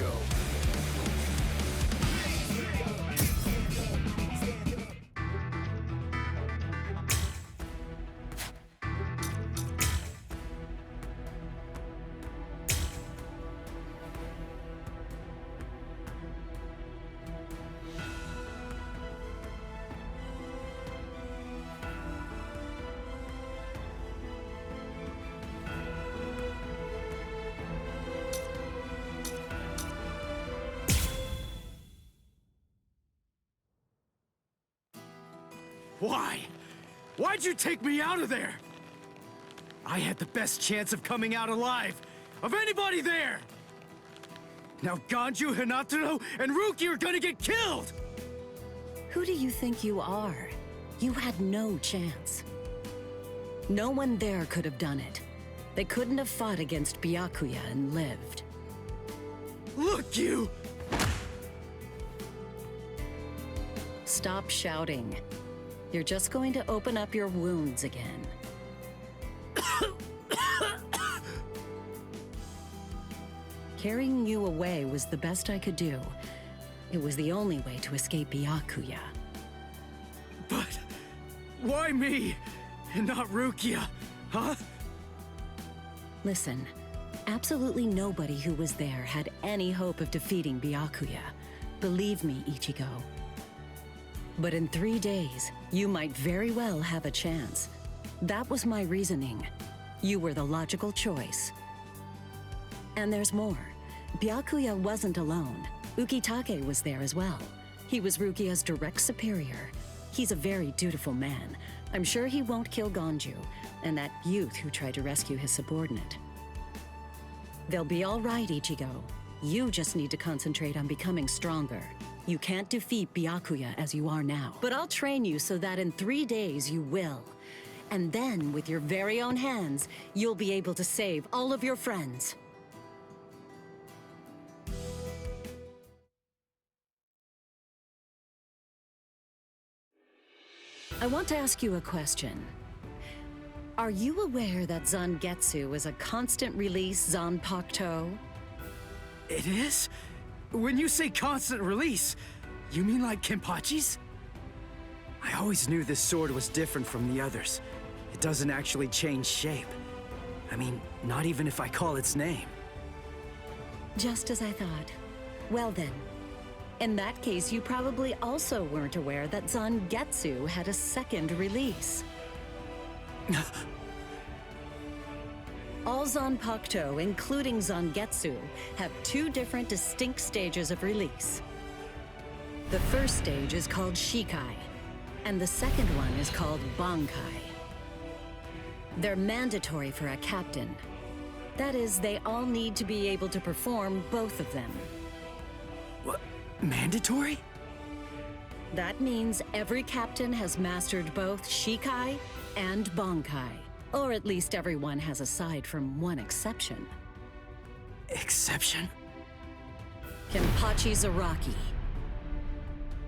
go. Why? Why'd you take me out of there? I had the best chance of coming out alive, of anybody there! Now Ganju, Hinataro, and Ruki are gonna get killed! Who do you think you are? You had no chance. No one there could have done it. They couldn't have fought against Byakuya and lived. Look, you! Stop shouting. You're just going to open up your wounds again. Carrying you away was the best I could do. It was the only way to escape Byakuya. But why me and not Rukia, huh? Listen, absolutely nobody who was there had any hope of defeating Byakuya. Believe me, Ichigo. But in 3 days, you might very well have a chance. That was my reasoning. You were the logical choice. And there's more. Byakuya wasn't alone. Ukitake was there as well. He was Rukia's direct superior. He's a very dutiful man. I'm sure he won't kill Ganju, and that youth who tried to rescue his subordinate. They'll be all right, Ichigo. You just need to concentrate on becoming stronger. You can't defeat Byakuya as you are now. But I'll train you so that in 3 days you will. And then, with your very own hands, you'll be able to save all of your friends. I want to ask you a question. Are you aware that Zangetsu is a constant release Zanpakuto? It is? When you say constant release, you mean like Kenpachi's? I always knew this sword was different from the others. It doesn't actually change shape. I mean, not even if I call its name. Just as I thought. Well then, in that case, you probably also weren't aware that Zangetsu had a second release. All Zanpakuto, including Zangetsu, have 2 different distinct stages of release. The first stage is called Shikai, and the second one is called Bankai. They're mandatory for a captain. That is, they all need to be able to perform both of them. What? Mandatory? That means every captain has mastered both Shikai and Bankai. Or at least everyone has aside from one exception. Exception? Kenpachi Zaraki.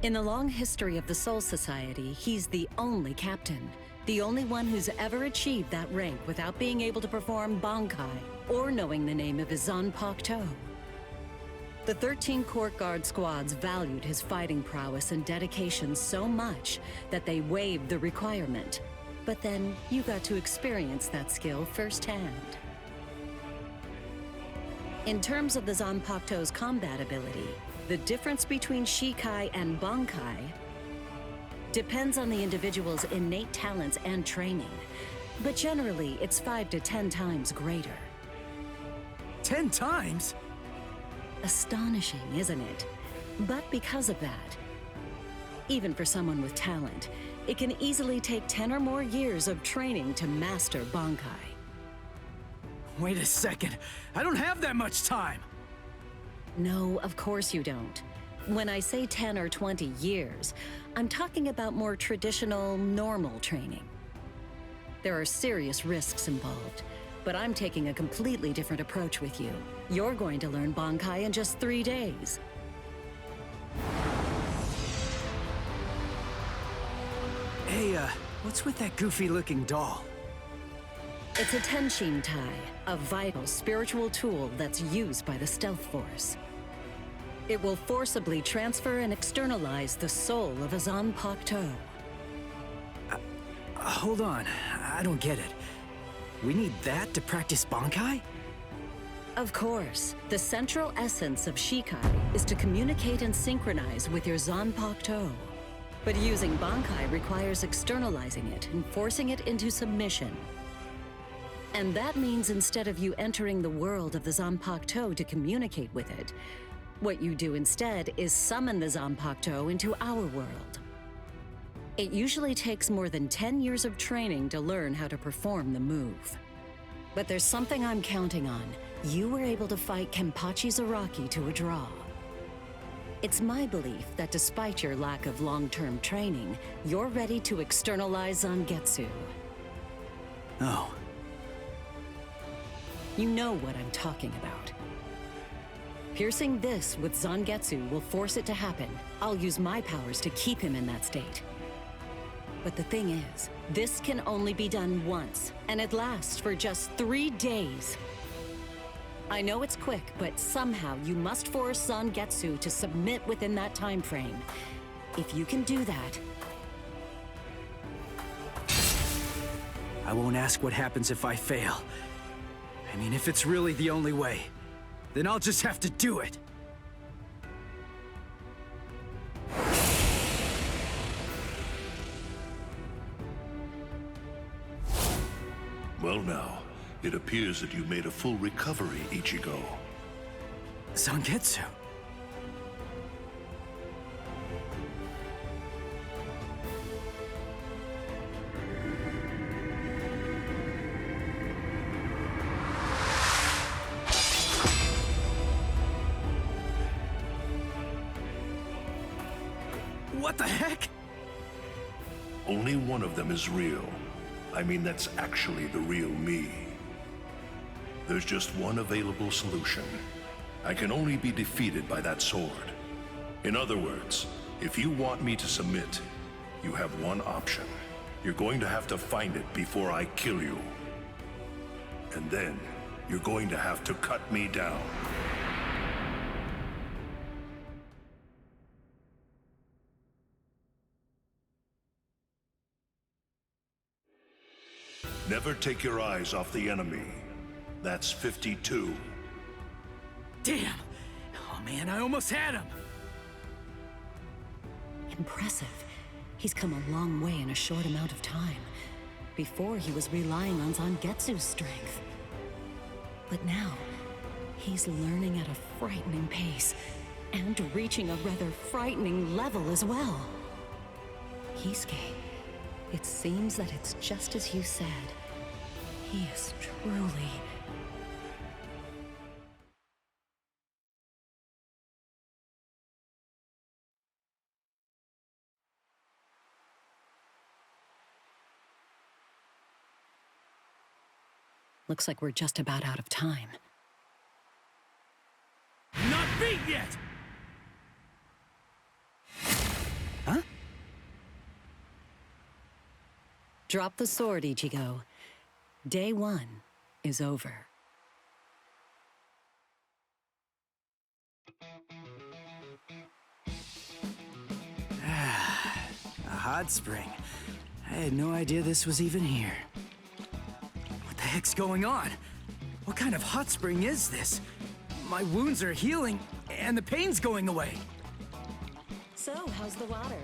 In the long history of the Soul Society, he's the only captain. The only one who's ever achieved that rank without being able to perform Bankai or knowing the name of his Zanpakuto. The 13 Court Guard squads valued his fighting prowess and dedication so much that they waived the requirement. But then, you got to experience that skill firsthand. In terms of the Zanpakuto's combat ability, the difference between Shikai and Bankai depends on the individual's innate talents and training. But generally, it's 5 to 10 times greater. 10 times? Astonishing, isn't it? But because of that, even for someone with talent, it can easily take 10 or more years of training to master Bankai. Wait a second. I don't have that much time. No, of course you don't. When I say 10 or 20 years, I'm talking about more traditional, normal training. There are serious risks involved, but I'm taking a completely different approach with you. You're going to learn Bankai in just 3 days. Hey, what's with that goofy-looking doll? It's a Tenshin Tai, a vital spiritual tool that's used by the Stealth Force. It will forcibly transfer and externalize the soul of a Zanpakuto. Hold on, I don't get it. We need that to practice Bankai? Of course, the central essence of Shikai is to communicate and synchronize with your Zanpakuto. But using Bankai requires externalizing it and forcing it into submission. And that means instead of you entering the world of the Zanpakuto to communicate with it, what you do instead is summon the Zanpakuto into our world. It usually takes more than 10 years of training to learn how to perform the move. But there's something I'm counting on. You were able to fight Kenpachi Zaraki to a draw. It's my belief that despite your lack of long-term training, you're ready to externalize Zangetsu. Oh. You know what I'm talking about. Piercing this with Zangetsu will force it to happen. I'll use my powers to keep him in that state. But the thing is, this can only be done once, and it lasts for just 3 days. I know it's quick, but somehow you must force Zangetsu to submit within that time frame. If you can do that... I won't ask what happens if I fail. I mean, if it's really the only way, then I'll just have to do it. Well now, it appears that you made a full recovery, Ichigo. Zangetsu. What the heck? Only one of them is real. I mean, that's actually the real me. There's just one available solution. I can only be defeated by that sword. In other words, if you want me to submit, you have one option. You're going to have to find it before I kill you. And then, you're going to have to cut me down. Never take your eyes off the enemy. That's 52. Damn! Oh man, I almost had him! Impressive. He's come a long way in a short amount of time. Before, he was relying on Zangetsu's strength. But now, he's learning at a frightening pace, and reaching a rather frightening level as well. Kisuke, it seems that it's just as you said. He is truly... Looks like we're just about out of time. Not beat yet! Huh? Drop the sword, Ichigo. Day 1 is over. A hot spring. I had no idea this was even here. What the heck's going on? What kind of hot spring is this? My wounds are healing, and the pain's going away. So, how's the water?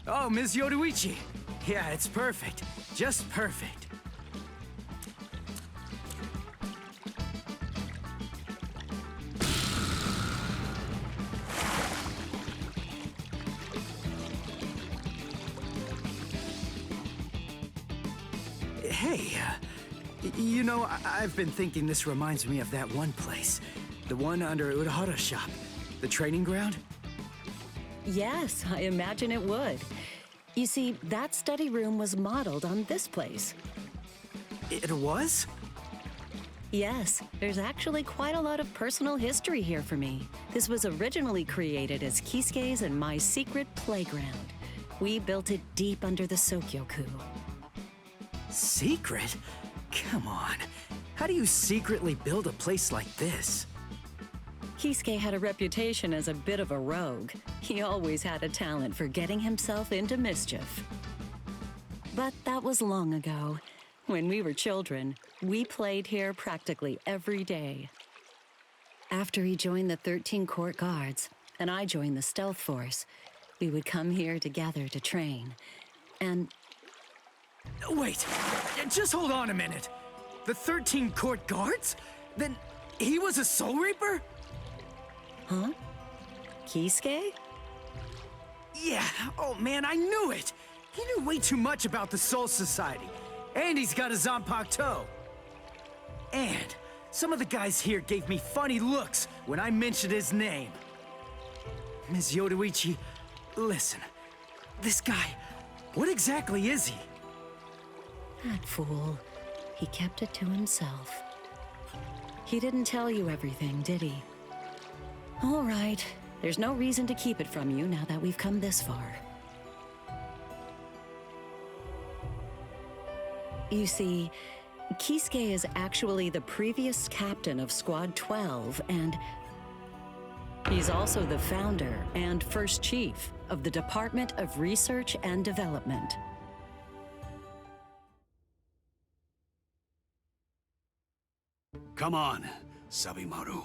Oh, Ms. Yoruichi. Yeah, it's perfect. Just perfect. Hey, you know, I've been thinking this reminds me of that one place. The one under Urahara's shop. The training ground? Yes, I imagine it would. You see, that study room was modeled on this place. It was? Yes, there's actually quite a lot of personal history here for me. This was originally created as Kisuke's and my secret playground. We built it deep under the Sokyoku. Secret? Come on. How do you secretly build a place like this? Kisuke had a reputation as a bit of a rogue. He always had a talent for getting himself into mischief. But that was long ago. When we were children, we played here practically every day. After he joined the 13 Court Guards, and I joined the Stealth Force, we would come here together to train. And... Wait, just hold on a minute. The 13 Court Guards? Then he was a Soul Reaper? Huh? Kisuke? Yeah, oh man, I knew it! He knew way too much about the Soul Society. And he's got a Zanpakuto. And some of the guys here gave me funny looks when I mentioned his name. Ms. Yoruichi, listen. This guy, what exactly is he? That fool. He kept it to himself. He didn't tell you everything, did he? All right. There's no reason to keep it from you now that we've come this far. You see, Kisuke is actually the previous captain of Squad 12, and he's also the founder and first chief of the Department of Research and Development. Come on, Sabimaru.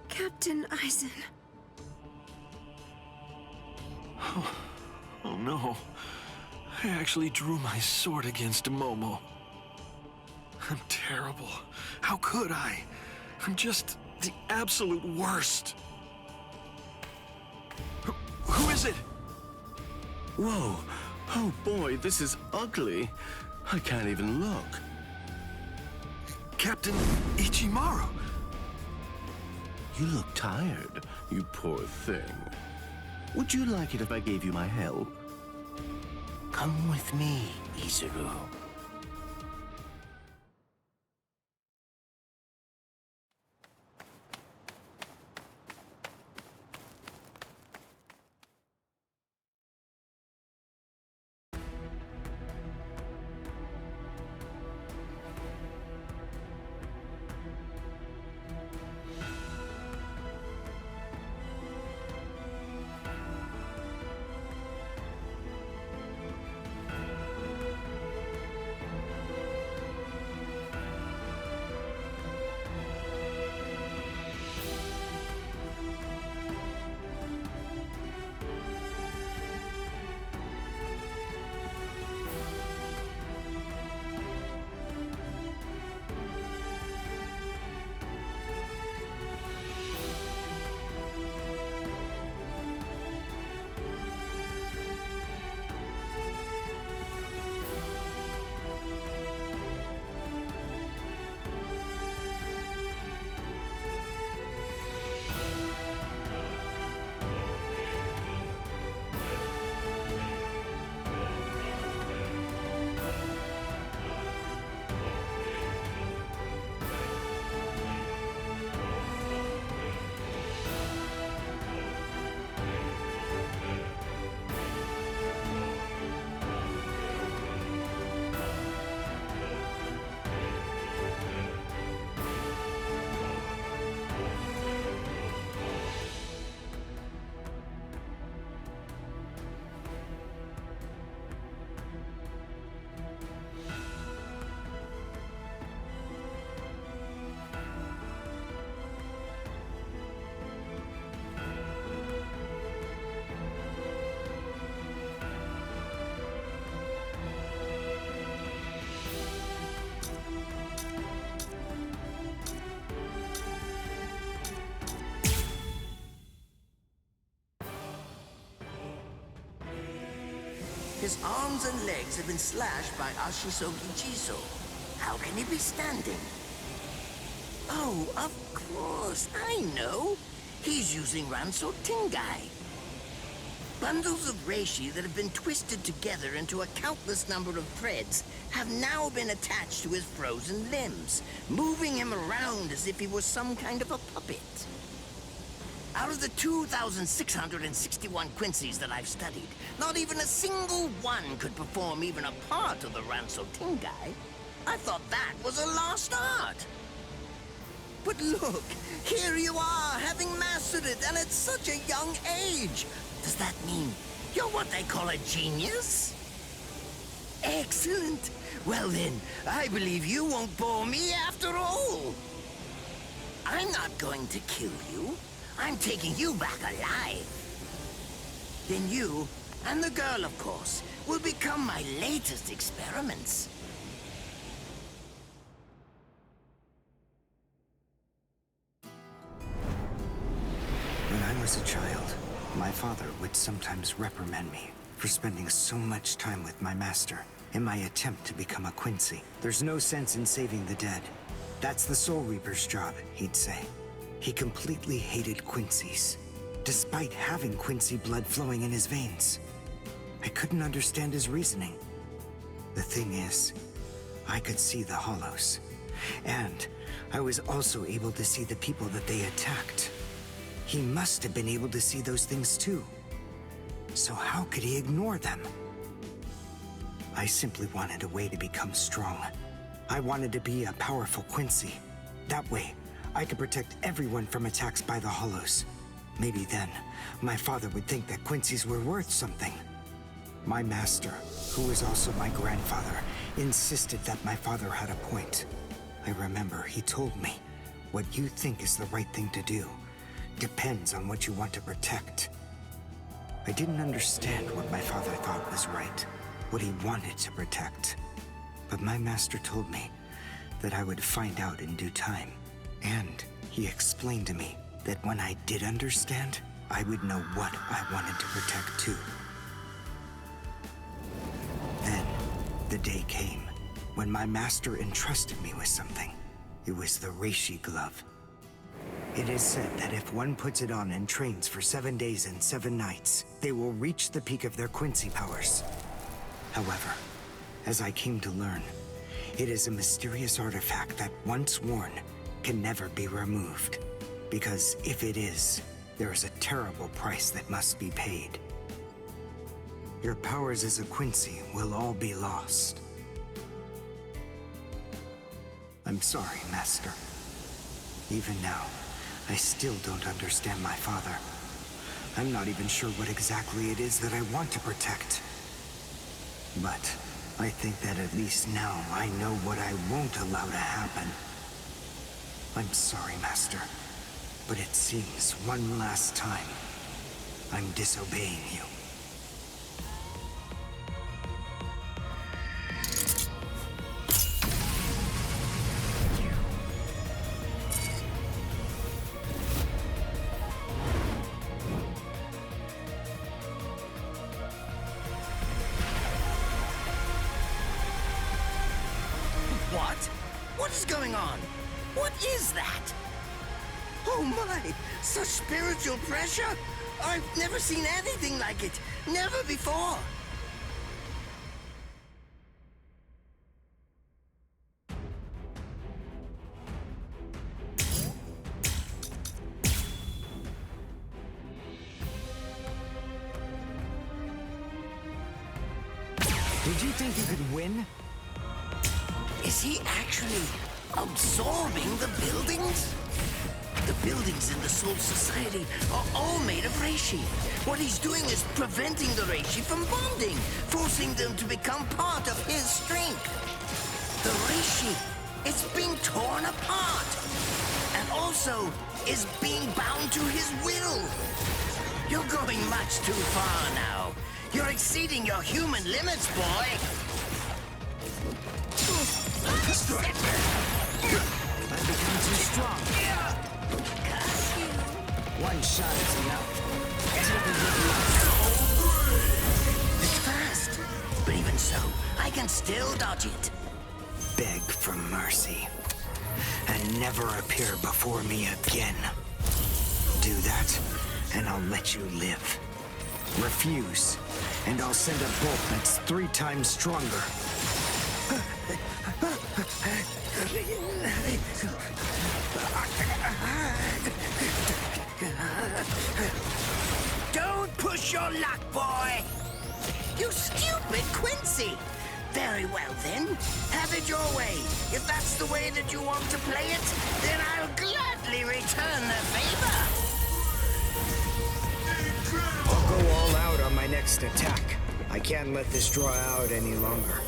Captain Aizen. Oh no. I actually drew my sword against Momo. I'm terrible. How could I? I'm just the absolute worst. Who is it? Whoa. Oh boy, this is ugly. I can't even look. Captain Ichimaru. You look tired, you poor thing. Would you like it if I gave you my help? Come with me, Izuru. His arms and legs have been slashed by Ashisogi Jiso. How can he be standing? Oh, of course, I know. He's using Ranso Tingai. Bundles of reishi that have been twisted together into a countless number of threads have now been attached to his frozen limbs, moving him around as if he were some kind of a puppet. Out of the 2,661 Quincy's that I've studied, not even a single one could perform even a part of the Ranso Tingai. I thought that was a lost art. But look, here you are, having mastered it, and at such a young age. Does that mean you're what they call a genius? Excellent. Well then, I believe you won't bore me after all. I'm not going to kill you. I'm taking you back alive. Then you, and the girl of course, will become my latest experiments. When I was a child, my father would sometimes reprimand me for spending so much time with my master in my attempt to become a Quincy. There's no sense in saving the dead. That's the Soul Reaper's job, he'd say. He completely hated Quincy's, despite having Quincy blood flowing in his veins. I couldn't understand his reasoning. The thing is, I could see the hollows, and I was also able to see the people that they attacked. He must have been able to see those things too. So how could he ignore them? I simply wanted a way to become strong. I wanted to be a powerful Quincy. That way, I could protect everyone from attacks by the hollows. Maybe then, my father would think that Quincy's were worth something. My master, who was also my grandfather, insisted that my father had a point. I remember he told me, what you think is the right thing to do depends on what you want to protect. I didn't understand what my father thought was right, what he wanted to protect. But my master told me that I would find out in due time. And he explained to me that when I did understand, I would know what I wanted to protect too. Then, the day came when my master entrusted me with something. It was the Reishi glove. It is said that if one puts it on and trains for 7 days and 7 nights, they will reach the peak of their Quincy powers. However, as I came to learn, it is a mysterious artifact that once worn can never be removed. Because if it is, there is a terrible price that must be paid. Your powers as a Quincy will all be lost. I'm sorry, Master. Even now, I still don't understand my father. I'm not even sure what exactly it is that I want to protect. But I think that at least now I know what I won't allow to happen. I'm sorry, Master, but it seems one last time I'm disobeying you. What? What is going on? What is that? Oh my! Such spiritual pressure! I've never seen anything like it. Never before. Did you think you could win? Is he actually absorbing the buildings? The buildings in the Soul Society are all made of Reishi. What he's doing is preventing the Reishi from bonding, forcing them to become part of his strength. The Reishi, it's being torn apart, and also is being bound to his will. You're going much too far now. You're exceeding your human limits, boy. I'm becoming too strong. One shot is enough. It's fast, but even so, I can still dodge it. Beg for mercy, and never appear before me again. Do that, and I'll let you live. Refuse, and I'll send a bolt that's 3 times stronger. Don't push your luck, boy! You stupid Quincy! Very well, then. Have it your way. If that's the way that you want to play it, then I'll gladly return the favor. I'll go all out on my next attack. I can't let this draw out any longer.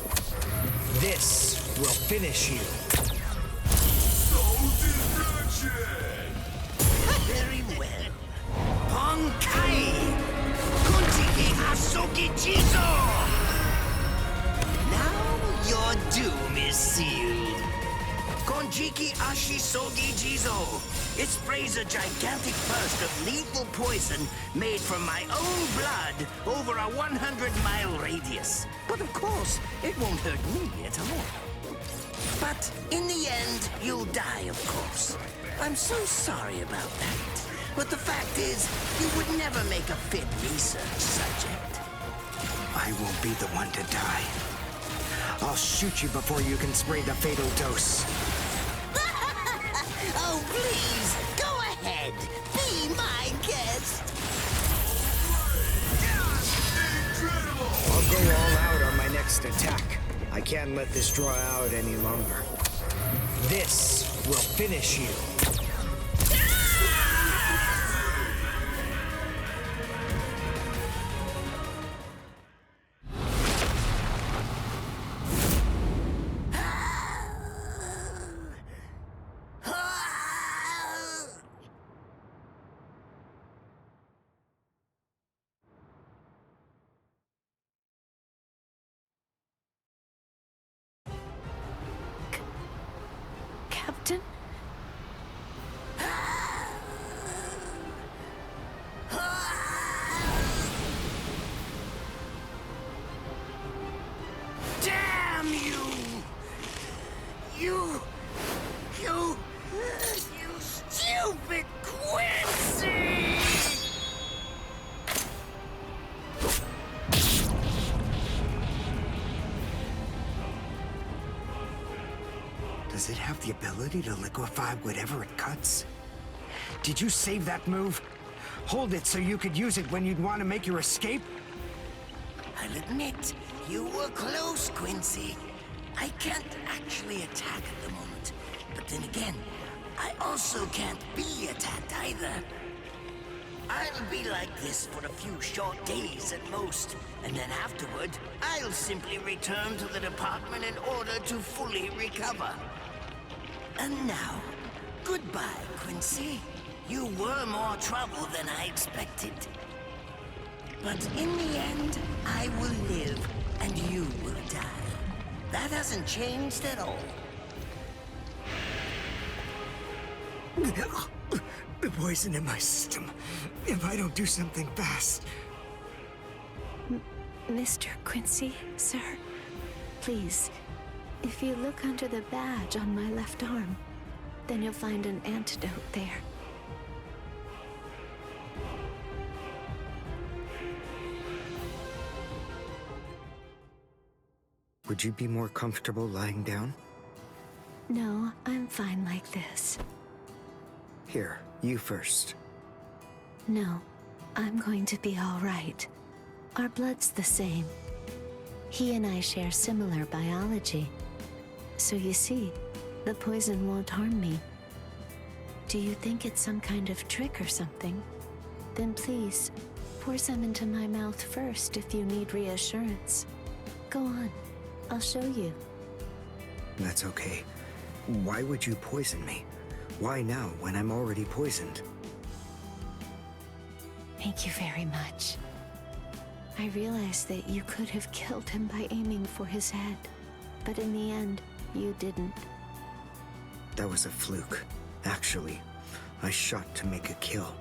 This will finish you. Very well. Ponkai! Kunjiki Asoki Jizo! Now your doom is sealed. Konjiki Ashisogi Jizo. It sprays a gigantic burst of lethal poison made from my own blood over a 100-mile radius. But of course, it won't hurt me at all. But in the end, you'll die, of course. I'm so sorry about that. But the fact is, you would never make a fit research subject. I won't be the one to die. I'll shoot you before you can spray the fatal dose. Oh, please, go ahead. Be my guest. I'll go all out on my next attack. I can't let this draw out any longer. This will finish you. Captain? Damn you! You stupid Quincy! Does it have the ability to liquefy whatever it cuts? Did you save that move? Hold it so you could use it when you'd want to make your escape? I'll admit, you were close, Quincy. I can't actually attack at the moment. But then again, I also can't be attacked either. I'll be like this for a few short days at most, and then afterward, I'll simply return to the department in order to fully recover. And now, goodbye, Quincy. You were more trouble than I expected. But in the end, I will live, and you will die. That hasn't changed at all. The poison in my system. If I don't do something fast. Mr. Quincy, sir, please, if you look under the badge on my left arm, then you'll find an antidote there. Would you be more comfortable lying down? No, I'm fine like this. Here, you first. No, I'm going to be all right. Our blood's the same. He and I share similar biology. So you see, the poison won't harm me. Do you think it's some kind of trick or something? Then please, pour some into my mouth first if you need reassurance. Go on, I'll show you. That's okay. Why would you poison me? Why now, when I'm already poisoned? Thank you very much. I realized that you could have killed him by aiming for his head, but in the end, you didn't. That was a fluke. Actually, I shot to make a kill.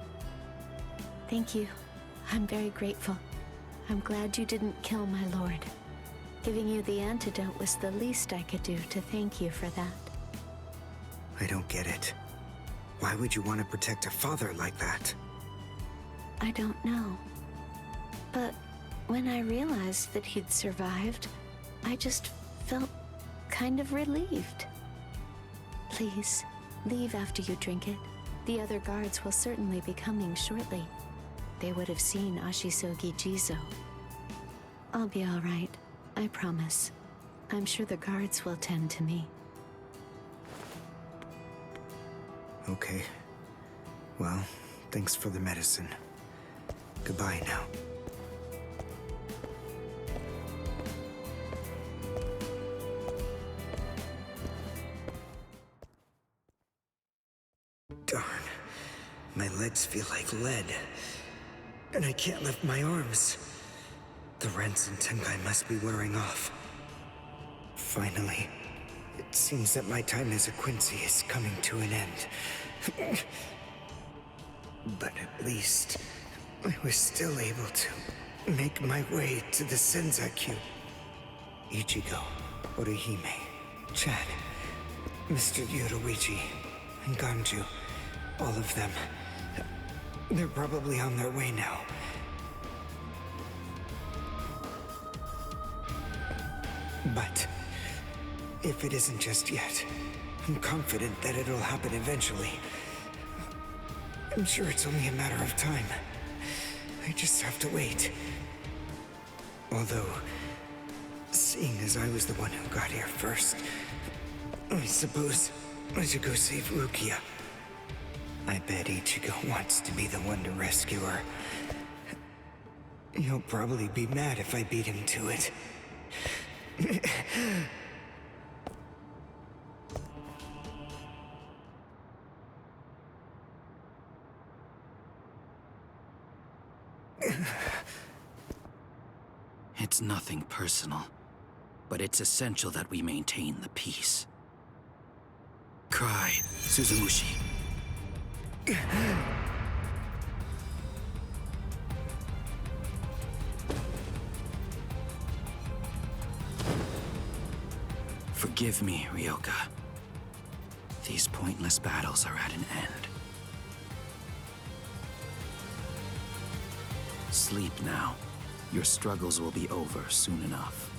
Thank you. I'm very grateful. I'm glad you didn't kill my lord. Giving you the antidote was the least I could do to thank you for that. I don't get it. Why would you want to protect a father like that? I don't know. But when I realized that he'd survived, I just felt kind of relieved. Please, leave after you drink it. The other guards will certainly be coming shortly. They would have seen Ashisogi Jizo. I'll be all right, I promise. I'm sure the guards will tend to me. Okay. Well, thanks for the medicine. Goodbye now. Darn. My legs feel like lead. And I can't lift my arms. The Rents and Tengai must be wearing off. Finally, it seems that my time as a Quincy is coming to an end. But at least, I was still able to make my way to the Senzakyu. Ichigo, Orihime, Chad, Mr. Yoruichi, and Ganju, all of them. They're probably on their way now. But if it isn't just yet, I'm confident that it'll happen eventually. I'm sure it's only a matter of time. I just have to wait. Although, seeing as I was the one who got here first, I suppose I should go save Rukia. I bet Ichigo wants to be the one to rescue her. He'll probably be mad if I beat him to it. It's nothing personal, but it's essential that we maintain the peace. Cry, Suzumushi. Forgive me, Ryoka. These pointless battles are at an end. Sleep now. Your struggles will be over soon enough.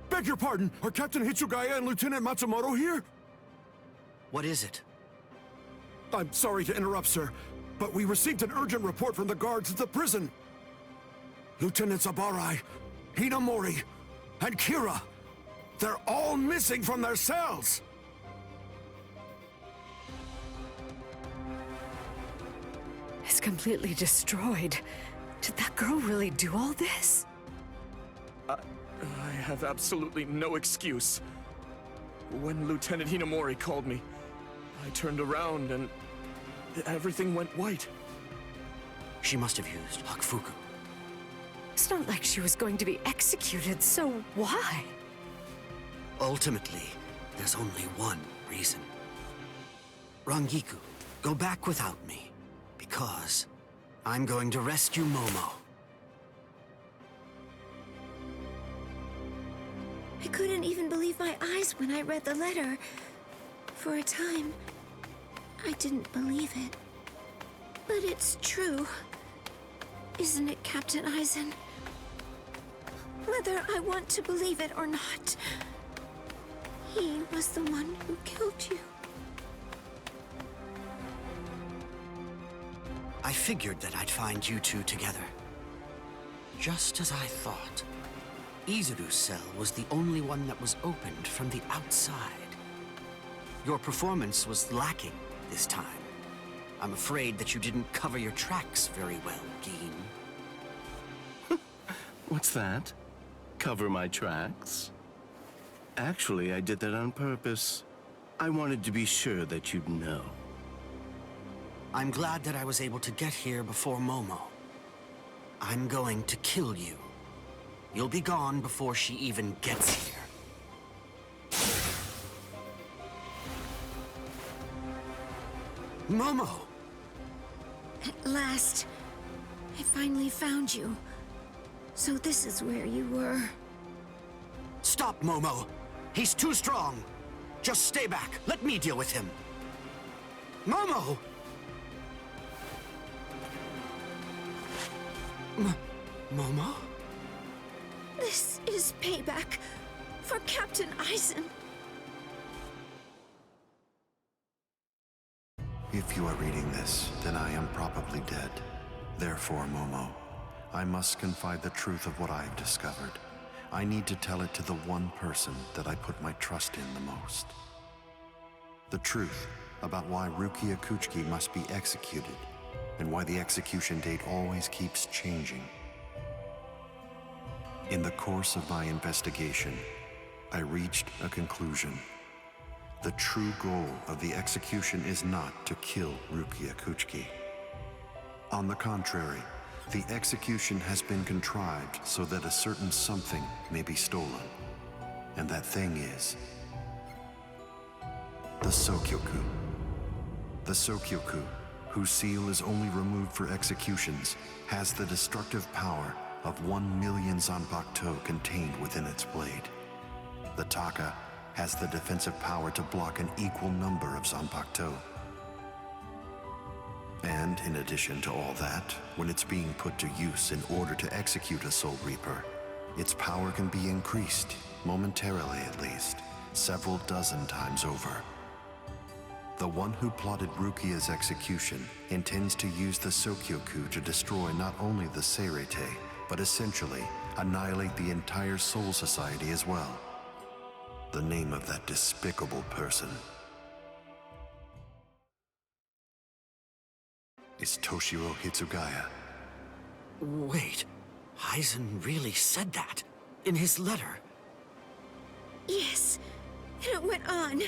Beg your pardon, are Captain Hitsugaya and Lieutenant Matsumoto here? What is it? I'm sorry to interrupt, sir, but we received an urgent report from the guards at the prison. Lieutenant Sabarai, Hinamori, and Kira, they're all missing from their cells! It's completely destroyed. Did that girl really do all this? I have absolutely no excuse. When Lieutenant Hinamori called me, I turned around and everything went white. She must have used Hakufuku. It's not like she was going to be executed, so why? Ultimately, there's only one reason. Rangiku, go back without me, because I'm going to rescue Momo. I couldn't even believe my eyes when I read the letter. For a time, I didn't believe it. But it's true. Isn't it, Captain Aizen? Whether I want to believe it or not, he was the one who killed you. I figured that I'd find you two together. Just as I thought. Izuru's cell was the only one that was opened from the outside. Your performance was lacking this time. I'm afraid that you didn't cover your tracks very well, Gin. What's that? Cover my tracks? Actually, I did that on purpose. I wanted to be sure that you'd know. I'm glad that I was able to get here before Momo. I'm going to kill you. You'll be gone before she even gets here. Momo! At last, I finally found you. So this is where you were. Stop, Momo! He's too strong! Just stay back. Let me deal with him. Momo! Momo? This is payback for Captain Eisen. If you are reading this, then I am probably dead. Therefore, Momo, I must confide the truth of what I have discovered. I need to tell it to the one person that I put my trust in the most. The truth about why Rukia Kuchiki must be executed, and why the execution date always keeps changing. In the course of my investigation, I reached a conclusion. The true goal of the execution is not to kill Rukia Kuchiki. On the contrary, the execution has been contrived so that a certain something may be stolen. And that thing is the Sokyoku. The Sokyoku, whose seal is only removed for executions, has the destructive power of 1 million Zanpakuto contained within its blade. The Taka has the defensive power to block an equal number of Zanpakuto. And in addition to all that, when it's being put to use in order to execute a Soul Reaper, its power can be increased, momentarily at least, several dozen times over. The one who plotted Rukia's execution intends to use the Sokyoku to destroy not only the Seirete, but essentially annihilate the entire Soul Society as well. The name of that despicable person is Toshiro Hitsugaya. Wait, Eisen really said that in his letter? Yes, and it went on.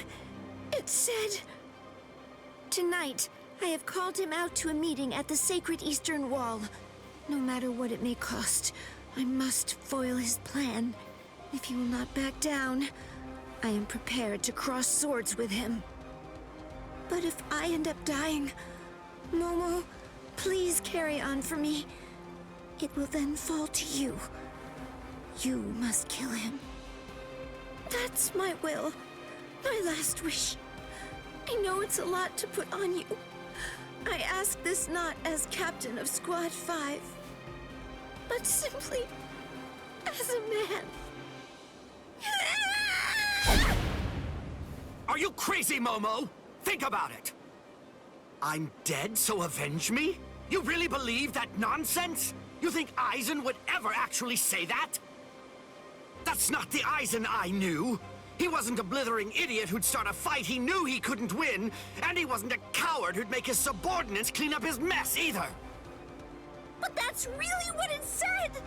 It said, "Tonight, I have called him out to a meeting at the Sacred Eastern Wall. No matter what it may cost, I must foil his plan. If he will not back down, I am prepared to cross swords with him. But if I end up dying, Momo, please carry on for me. It will then fall to you. You must kill him. That's my will, my last wish. I know it's a lot to put on you. I ask this not as captain of Squad 5, but simply as a man." Are you crazy, Momo? Think about it. I'm dead, so avenge me? You really believe that nonsense? You think Eisen would ever actually say that? That's not the Eisen I knew. He wasn't a blithering idiot who'd start a fight he knew he couldn't win, and he wasn't a coward who'd make his subordinates clean up his mess either. But that's really what it said!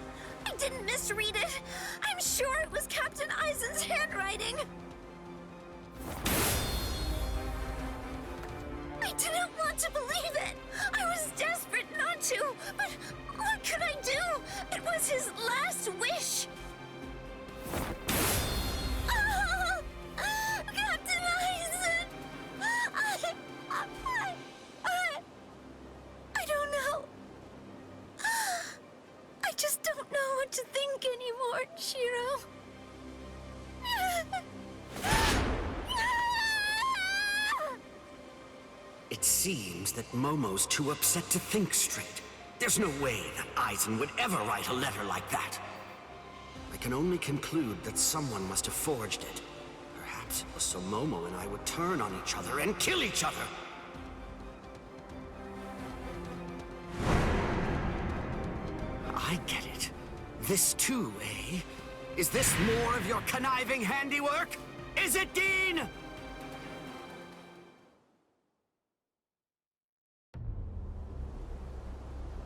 I didn't misread it. I'm sure it was Captain Eisen's handwriting. I didn't want to believe it. I was desperate not to, but what could I do? It was his last wish. Oh, Captain Eisen! I don't know. I just don't know what to think anymore, Shiro. It seems that Momo's too upset to think straight. There's no way that Eisen would ever write a letter like that. I can only conclude that someone must have forged it. Perhaps it was so Momo and I would turn on each other and kill each other. I get it. This too, eh? Is this more of your conniving handiwork? Is it, Dean?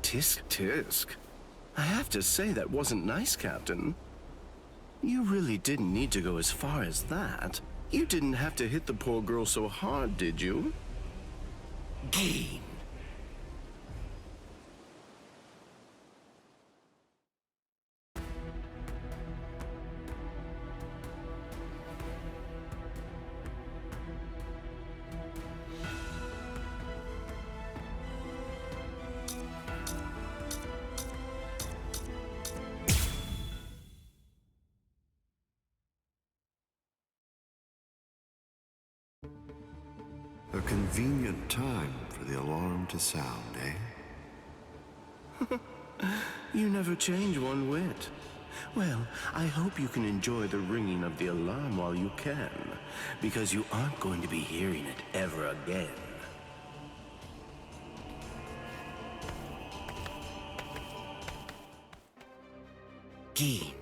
Tisk tisk. I have to say that wasn't nice, Captain. You really didn't need to go as far as that. You didn't have to hit the poor girl so hard, did you? Gain. A convenient time for the alarm to sound, eh? You never change one whit. Well, I hope you can enjoy the ringing of the alarm while you can, because you aren't going to be hearing it ever again. Geen,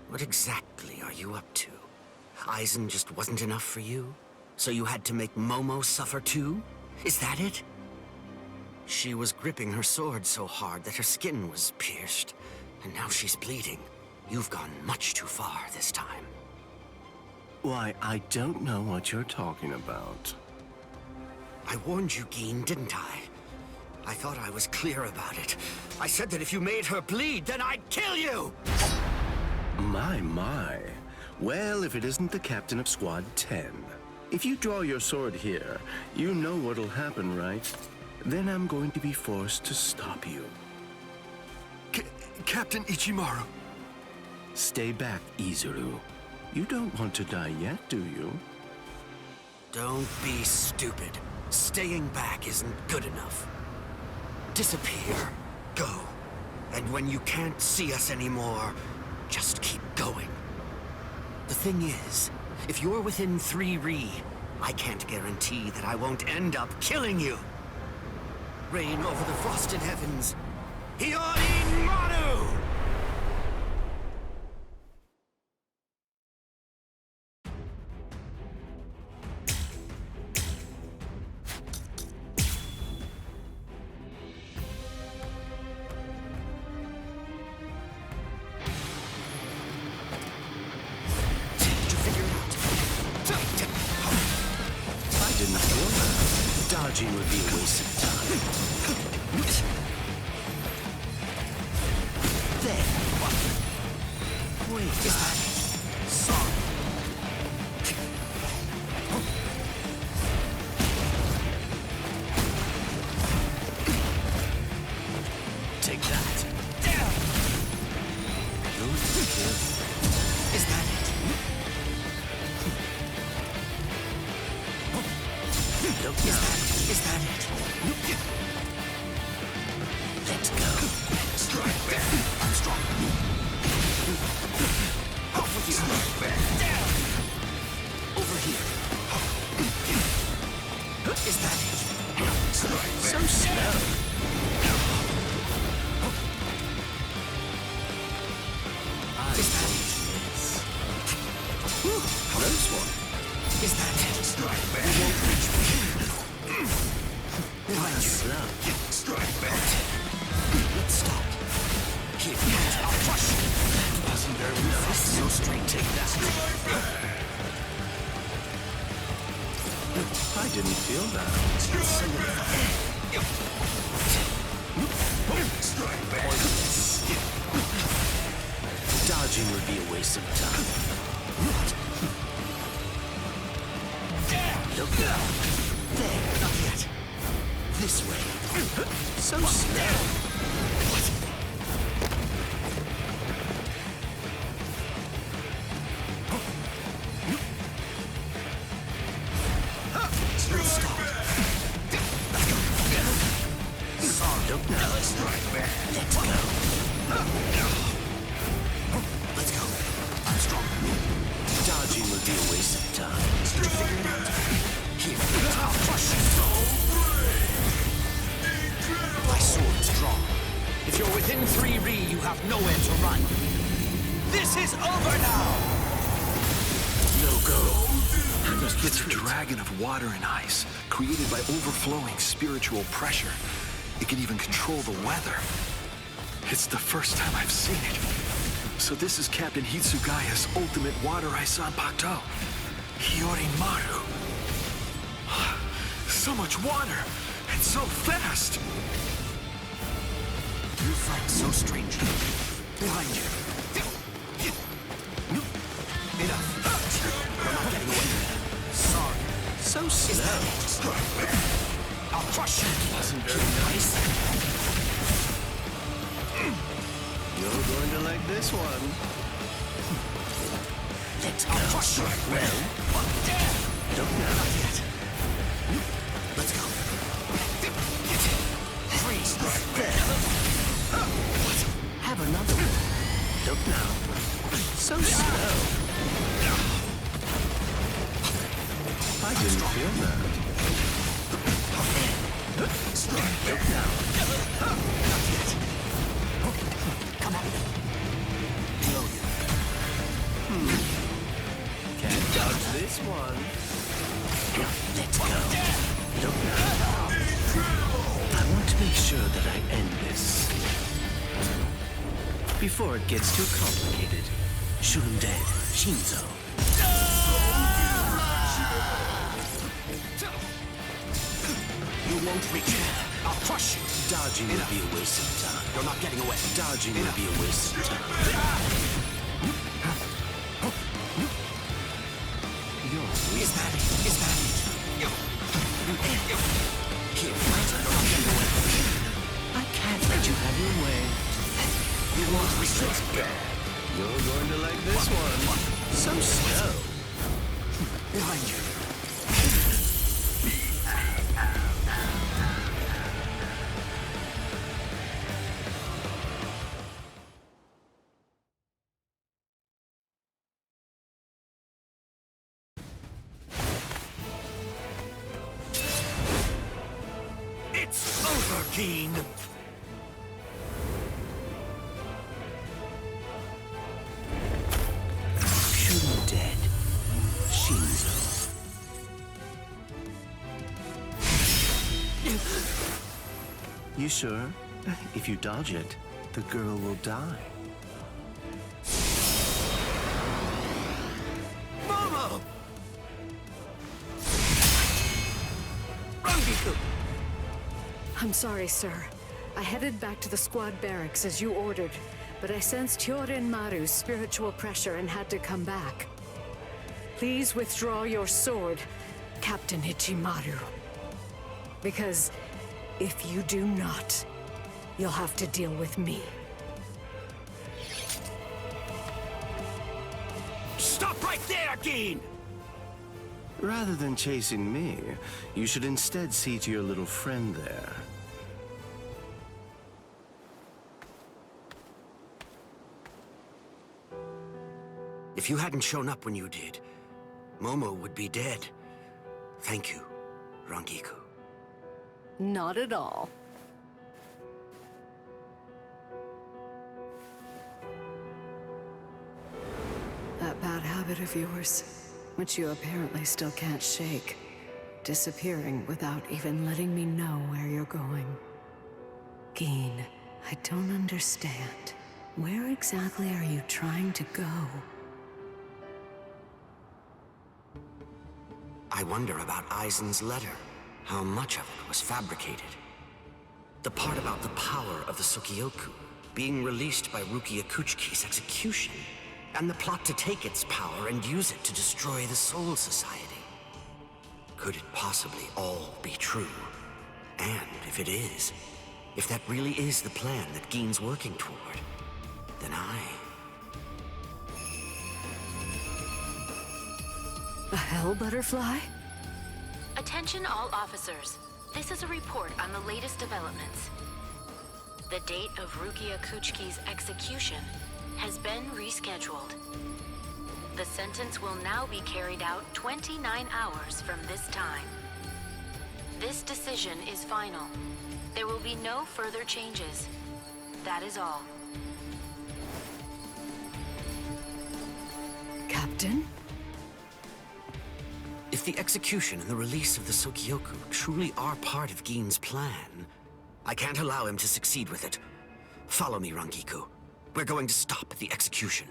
what exactly are you up to? Aizen just wasn't enough for you? So you had to make Momo suffer too? Is that it? She was gripping her sword so hard that her skin was pierced, and now she's bleeding. You've gone much too far this time. Why, I don't know what you're talking about. I warned you, Geen, didn't I? I thought I was clear about it. I said that if you made her bleed, then I'd kill you! My. Well, if it isn't the captain of Squad 10. If you draw your sword here, you know what'll happen, right? Then I'm going to be forced to stop you. Captain Ichimaru. Stay back, Izuru. You don't want to die yet, do you? Don't be stupid. Staying back isn't good enough. Disappear. Go. And when you can't see us anymore, just keep going. The thing is, if you're within 3 Ri, I can't guarantee that I won't end up killing you. Reign over the frosted heavens. Hiyori Maru! Dodging would be a waste of time. There. Wait, is that sorry? Take that. Down. Is that it? Look now. Is that it? Let's go. Strike back. I'm strong. Off with you. Strike back. Down. Over here. Is that it? Strike back. So slow. Is that it? Close one. Is that it? Strike back. You won't reach me. Behind you. Strike back. Let's stop. Keep it. I'll crush you. That wasn't very fast. So straight. Take that. Strike back. I didn't feel that. Strike back. Strike back. Dodging would be a waste of time. Look now. There. Not yet. This way. So slow. Stop. Look now. Let's strike back. Let's go. Let's go. I'm strong. Dodging would be a waste of time. Did you figure it out? Here. I'll crush you. My sword's drawn. If you're within 3 Ri, you have nowhere to run. This is over now! No go. It's a dragon of water and ice, created by overflowing spiritual pressure. It can even control the weather. It's the first time I've seen it. So this is Captain Hitsugaya's ultimate water ice Zanpakuto. Hiyorimaru. So much water, and so fast! You fight so strangely. Behind you. Enough. We're not getting away. Sorry. So slow. I'll crush you. Wasn't very nice. You're going to like this one. I'll crush you. Well, don't know. Not yet. Let's go. Freeze. Have another one. Don't know. So slow. I didn't feel that. Don't know. Not yet. Come on. Below you. Can't dodge this one. Let's go. Don't know. I want to make sure that I end this before it gets too complicated. Shoot him dead, Shinzo. You won't reach it. I'll crush you. Dodging will be a waste of time. You're not getting away. Dodging will be a waste of time. Is that it? Is that it? Here, fight. You're not getting away. I can't let you have your way. You won't reach it. You're going to like this one. So slow. Behind you. It's over, Keen. Shoot him dead, Shinzo. You sure? If you dodge it, the girl will die. Momo! Rangiku! I'm sorry, sir. I headed back to the squad barracks as you ordered, but I sensed Hyorin Maru's spiritual pressure and had to come back. Please withdraw your sword, Captain Ichimaru. Because if you do not, you'll have to deal with me. Stop right there, Keen! Rather than chasing me, you should instead see to your little friend there. If you hadn't shown up when you did, Momo would be dead. Thank you, Rangiku. Not at all. That bad habit of yours, which you apparently still can't shake, disappearing without even letting me know where you're going. Geen, I don't understand. Where exactly are you trying to go? I wonder about Aizen's letter. How much of it was fabricated? The part about the power of the Sukioku being released by Rukia Kuchiki's execution, and the plot to take its power and use it to destroy the Soul Society. Could it possibly all be true? And if it is, if that really is the plan that Geen's working toward, then A hell butterfly? Attention all officers. This is a report on the latest developments. The date of Rukia Kuchiki's execution has been rescheduled. The sentence will now be carried out 29 hours from this time. This decision is final. There will be no further changes. That is all. Captain? If the execution and the release of the Sukioku truly are part of Geen's plan, I can't allow him to succeed with it. Follow me, Rangiku. We're going to stop the execution.